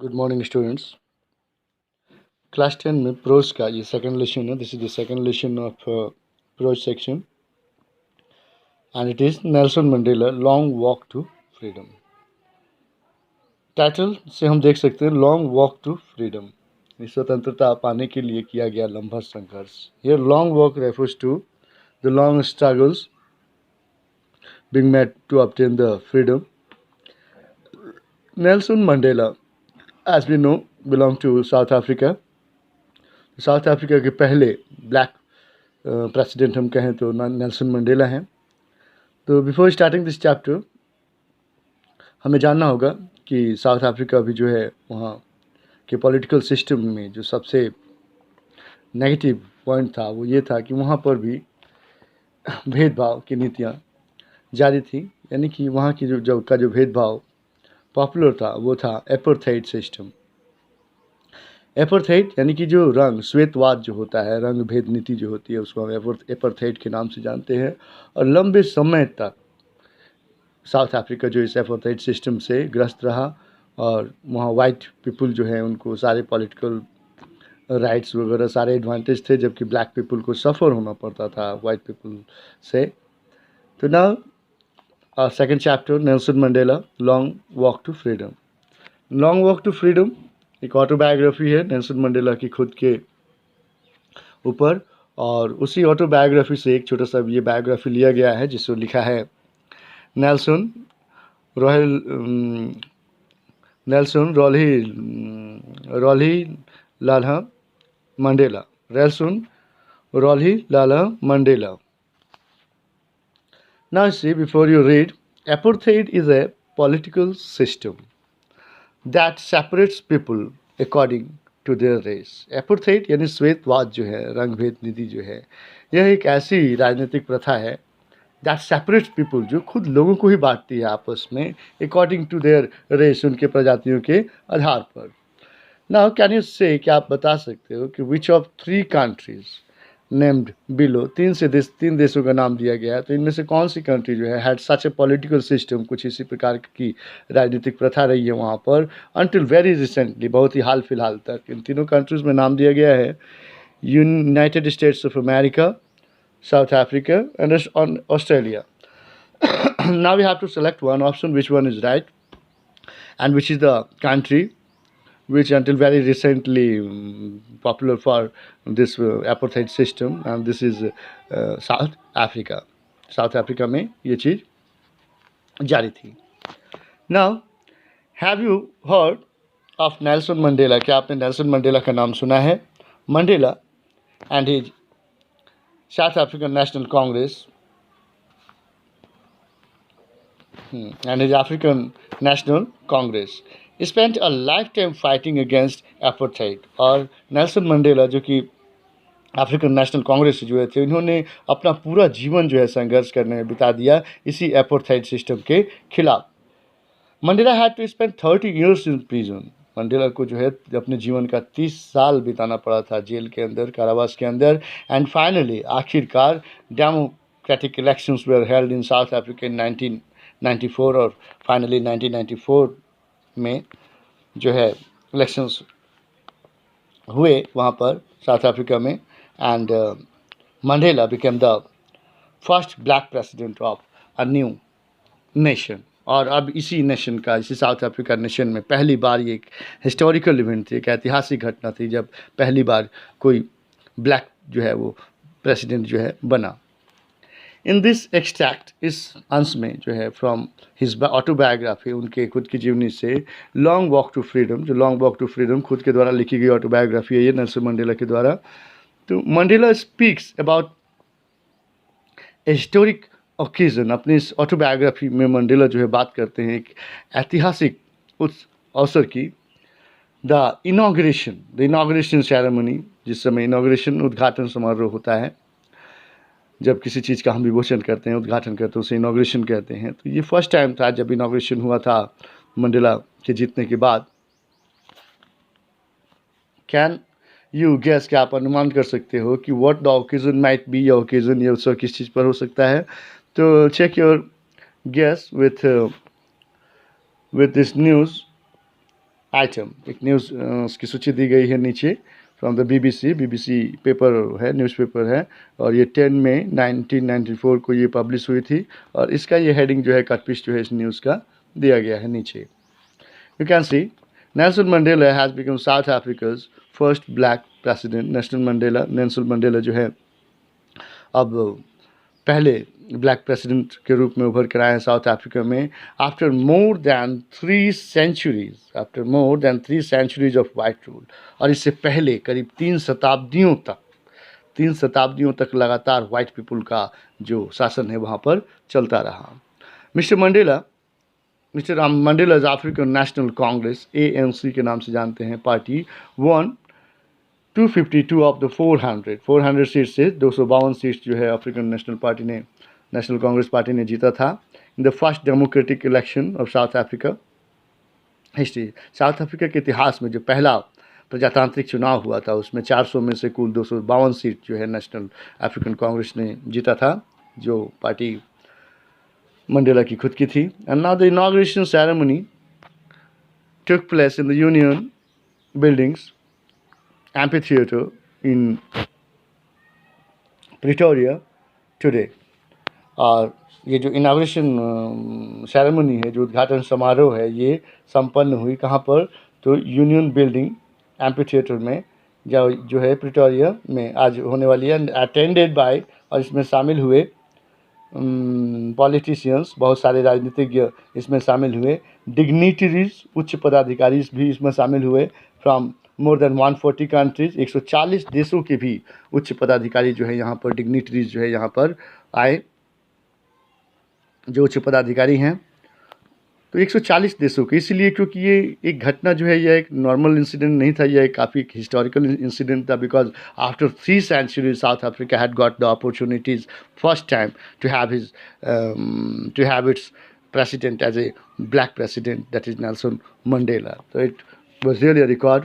Good morning students. Class 10 में prose का ये सेकंड लेसन है। This is the second lesson of prose section and it is Nelson Mandela long walk to freedom. Title से हम देख सकते हैं लॉन्ग वॉक टू फ्रीडम, स्वतंत्रता पाने के लिए किया गया लंबा संघर्ष। Here long walk refers to the long struggles being made to obtain the freedom. Nelson Mandela, as we know, belonged to South Africa. South Africa के पहले ब्लैक प्रेसिडेंट हम कहें तो नेल्सन मंडेला हैं। तो बिफोर स्टार्टिंग दिस चैप्टर हमें जानना होगा कि साउथ अफ्रीका भी जो है वहाँ के पॉलिटिकल सिस्टम में जो सबसे नेगेटिव पॉइंट था वो ये था कि वहाँ पर भी भेदभाव की नीतियाँ जारी थी, यानी कि वहाँ की जो भेदभाव पॉपुलर था वो था एपार्थाइड सिस्टम। एपार्थाइड यानी कि जो रंग श्वेतवाद जो होता है, रंग भेद नीति जो होती है, उसको हम एपार्थाइड के नाम से जानते हैं। और लंबे समय तक साउथ अफ्रीका जो इस एपार्थाइड सिस्टम से ग्रस्त रहा और वहाँ वाइट पीपल जो है उनको सारे पॉलिटिकल राइट्स वगैरह सारे एडवांटेज थे, जबकि ब्लैक पीपल को सफ़र होना पड़ता था वाइट पीपल से। तो now second chapter Nelson Mandela long walk to freedom. Long walk to freedom एक ऑटोबायोग्राफी है नेल्सन मंडेला की खुद के ऊपर, और उसी ऑटोबायोग्राफी से एक छोटा सा ये बायोग्राफी लिया गया है जिसको लिखा है Nelson really Lala Mandela. Nelson really Lala Mandela. Now see, before you read, apartheid is a political system that separates people according to their race. Apartheid यानी श्वेतवाद जो है, रंग भेद नीति जो है, यह एक ऐसी राजनीतिक प्रथा है that separates people, जो खुद लोगों को ही बांटती है आपस में according to their race, उनके प्रजातियों के आधार पर। Now can you say, क्या आप बता सकते हो कि which of three countries named below, तीन देशों का नाम दिया गया है, तो इनमें से कौन सी कंट्री जो है had such A political system, कुछ इसी प्रकार की राजनीतिक प्रथा रही है वहाँ पर अंटिल वेरी रिसेंटली, बहुत ही हाल फिलहाल तक। इन तीनों कंट्रीज़ में नाम दिया गया है United States of America, South Africa and Australia. Now we have to select one option which one is right and which is the country which until very recently popular for this apartheid system, and this is South Africa. South Africa में ये चीज़ जारी थी। Now, have you heard of Nelson Mandela? क्या आपने Nelson Mandela का नाम सुना है? Mandela and his South African National Congress and his African National Congress spent a lifetime fighting against apartheid. और नेल्सन मंडेला जो कि अफ्रीकन नेशनल कांग्रेस से जुड़े थे, इन्होंने अपना पूरा जीवन जो है संघर्ष करने में बिता दिया इसी एपार्थाइड सिस्टम के खिलाफ। Mandela had to spend 30 years in prison. Mandela को जो है अपने जीवन का 30 साल बिताना पड़ा था जेल के अंदर, कारावास के अंदर। एंड फाइनली आखिरकार democratic elections were held in South Africa in 1994, और फाइनली 1994 में जो है इलेक्शंस हुए वहाँ पर साउथ अफ्रीका में, and Mandela became the first black president of a new nation. और अब इसी नेशन का, इसी साउथ अफ्रीका नेशन में पहली बार ये एक हिस्टोरिकल इवेंट थी, एक ऐतिहासिक घटना थी जब पहली बार कोई ब्लैक जो है वो प्रेसिडेंट जो है बना। इन दिस एक्सट्रैक्ट, इस अंश में जो है फ्रॉम हिज ऑटोबायोग्राफी, उनके खुद की जीवनी से, लॉन्ग वॉक टू फ्रीडम, जो लॉन्ग वॉक टू फ्रीडम खुद के द्वारा लिखी गई ऑटोबायोग्राफी है ये नेल्सन मंडेला के द्वारा। तो Mandela speaks about A historic occasion. अपनी इस ऑटोबायोग्राफी में मंडेला जो है बात करते हैं एक ऐतिहासिक उस अवसर की, द इनॉग्रेशन सेरेमनी, जिस समय इनॉग्रेशन उद्घाटन समारोह होता है, जब किसी चीज़ का हम विमोचन करते हैं, उद्घाटन करते हैं, उसे इनॉग्रेशन कहते हैं। तो ये फर्स्ट टाइम था जब इनॉग्रेशन हुआ था मंडेला के जीतने के बाद। कैन यू गेस, क्या आप अनुमान कर सकते हो कि what the occasion might be, या ओकेजन ये उत्सव किस चीज़ पर हो सकता है? तो check your guess with this news item, एक न्यूज़ की सूची दी गई है नीचे फ्रॉम द बीबीसी पेपर है, न्यूज़पेपर है, और ये 10 मई 1994 को ये पब्लिश हुई थी, और इसका ये हेडिंग जो है कट पीस जो है इस न्यूज़ का दिया गया है नीचे। You can see Nelson Mandela has become south Africa's first black president. Nelson Mandela जो है अब पहले ब्लैक प्रेसिडेंट के रूप में उभर कर आए हैं साउथ अफ्रीका में, after more than 3 centuries of white rule. और इससे पहले करीब 3 शताब्दियों तक लगातार वाइट पीपल का जो शासन है वहाँ पर चलता रहा। Mister Mandela's African national Congress, ANC के नाम से जानते हैं party, one 252 of the 400 seat से 252 सीट जो है अफ्रीकन नेशनल कांग्रेस पार्टी ने जीता था in the first democratic election of south Africa history. South Africa के इतिहास में जो पहला प्रजातांत्रिक चुनाव हुआ था उसमें 400 में से कुल 252 सीट जो है नेशनल अफ्रीकन कांग्रेस ने जीता था, जो पार्टी मंडेला की खुद की थी। And now the inauguration ceremony took place in the union buildings amphitheater in Pretoria today। और ये जो इनाग्रेशन सेरेमनी है, जो उद्घाटन समारोह है, ये संपन्न हुई कहाँ पर, तो यूनियन बिल्डिंग एम्फीथिएटर में, जो है प्रिटोरिया में आज होने वाली है। अटेंडेड बाय, और इसमें शामिल हुए पॉलिटिशियंस, बहुत सारे राजनीतिज्ञ इसमें शामिल हुए, डिग्निटरीज, उच्च पदाधिकारी भी इसमें शामिल हुए, फ्रॉम मोर देन 140 कंट्रीज, 140 देशों के भी उच्च पदाधिकारी जो है यहाँ पर, डिग्निटरीज जो है यहाँ पर आए, जो उच्च पदाधिकारी हैं, तो 140 देशों के। इसलिए क्योंकि ये एक घटना जो है, यह एक नॉर्मल इंसिडेंट नहीं था, यह काफ़ी हिस्टोरिकल इंसिडेंट था, because after 3 centuries South Africa had got the opportunities first time to have its president as a black president, that is Nelson Mandela. So it was really a record.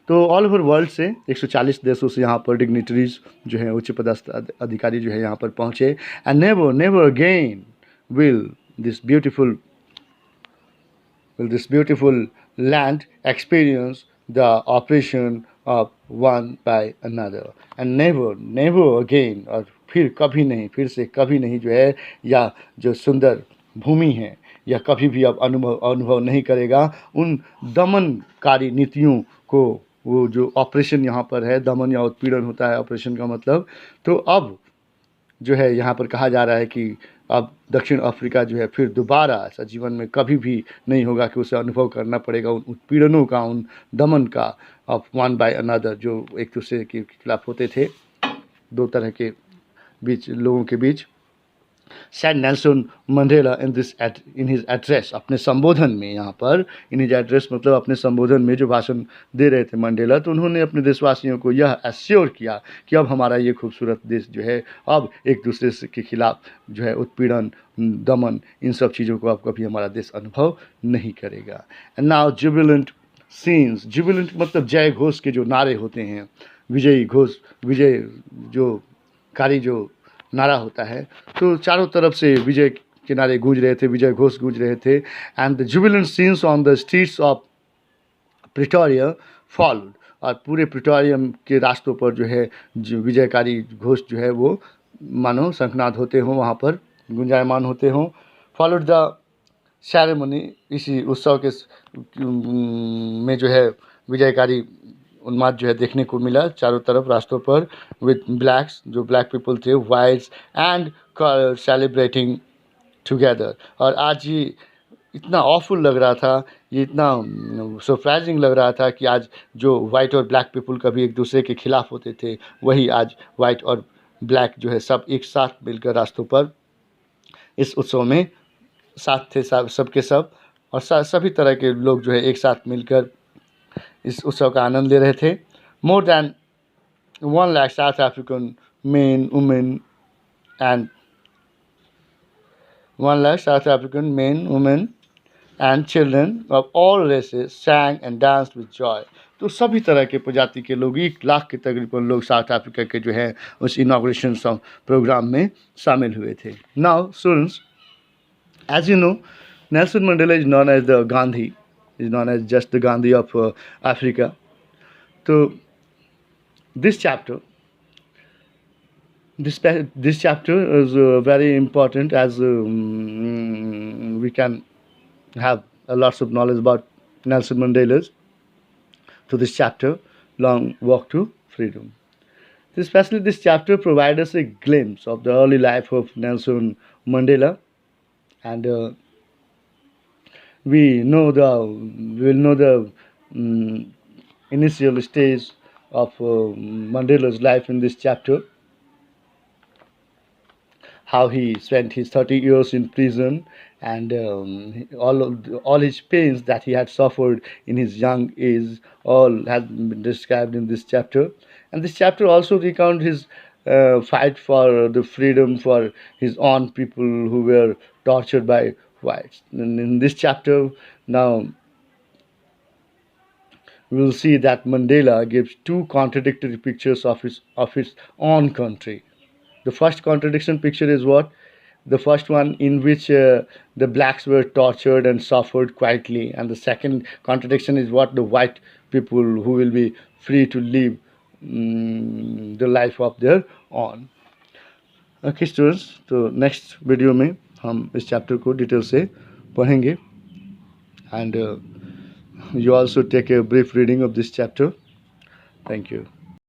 तो all over world से 140 देशों से यहाँ पर dignitaries जो हैं, उच्च पदस्थ अधिकारी जो है यहाँ पर पहुँचे। And never again will this beautiful land experience the oppression of one by another। and never again, और फिर से कभी नहीं जो है, या जो सुंदर भूमि है, या कभी भी अब अनुभव नहीं करेगा उन दमनकारी नीतियों को। वो जो ऑपरेशन यहाँ पर है, दमन या उत्पीड़न होता है ऑपरेशन का मतलब, तो अब जो है यहाँ पर कहा जा रहा है कि अब दक्षिण अफ्रीका जो है फिर दोबारा ऐसा जीवन में कभी भी नहीं होगा कि उसे अनुभव करना पड़ेगा उन उत्पीड़नों का, उन दमन का, ऑफ वन बाय अनदर, जो एक दूसरे के खिलाफ होते थे, दो तरह के बीच लोगों के बीच। Said Nelson Mandela in his address, अपने संबोधन में, यहाँ पर इन हिज एड्रेस मतलब अपने संबोधन में जो भाषण दे रहे थे मंडेला, तो उन्होंने अपने देशवासियों को यह एश्योर किया कि अब हमारा ये खूबसूरत देश जो है अब एक दूसरे के खिलाफ जो है उत्पीड़न, दमन, इन सब चीज़ों को अब कभी हमारा देश अनुभव नहीं करेगा। And now Jubilant scenes, Jubilant मतलब जय घोष के जो नारे होते हैं, विजय जो कारी जो नारा होता है, तो चारों तरफ से विजय के नारे गूंज रहे थे, विजय घोष गूंज रहे थे। And the Jubilant scenes on the streets of Pretoria followed, और पूरे प्रिटोरिया के रास्तों पर जो है जो विजयकारी घोष जो है वो मानो शंखनाद होते हों, वहाँ पर गुंजायमान होते हों। फॉलोड द सेरेमनी, इसी उत्सव के में जो है विजयकारी उन्माद जो है देखने को मिला चारों तरफ रास्तों पर, विद ब्लैक्स, जो ब्लैक पीपल थे, वाइट्स एंड सेलिब्रेटिंग टुगेदर। और आज ये इतना ऑफुल लग रहा था, ये इतना सरप्राइजिंग लग रहा था कि आज जो वाइट और ब्लैक पीपल कभी एक दूसरे के खिलाफ होते थे, वही आज वाइट और ब्लैक जो है सब एक साथ मिलकर रास्तों पर इस उत्सव में साथ थे, सबके सब, और सभी तरह के लोग जो है एक साथ मिलकर इस उत्सव का आनंद ले रहे थे। More than 1 lakh South African men, women and 1 lakh South African men, women and children of all races sang and dance with joy. तो सभी तरह के प्रजाति के लोग, 1 लाख के तकरीबन लोग साउथ अफ्रीका के जो है उस इनॉग्रेशन प्रोग्राम में शामिल हुए थे। Now students, as you know, Nelson Mandela is known as the Gandhi, is known as just the Gandhi of Africa. So this chapter, this chapter is very important, as we can have lots of knowledge about Nelson Mandela's to this chapter, Long Walk to Freedom. Especially this chapter provides us a glimpse of the early life of Nelson Mandela, and we will know the um, initial stage of Mandela's life in this chapter, how he spent his 30 years in prison, and all his pains that he had suffered in his young age, all has been described in this chapter. And this chapter also recounts his fight for the freedom for his own people who were tortured by whites. And in this chapter, now we will see that Mandela gives two contradictory pictures of his own country. The first contradiction picture is what? The first one in which the blacks were tortured and suffered quietly, and the second contradiction is what? The white people who will be free to live the life of their own. Okay students, तो next video में हम इस chapter को detail से पढ़ेंगे, and you also take a brief reading of this chapter. Thank you.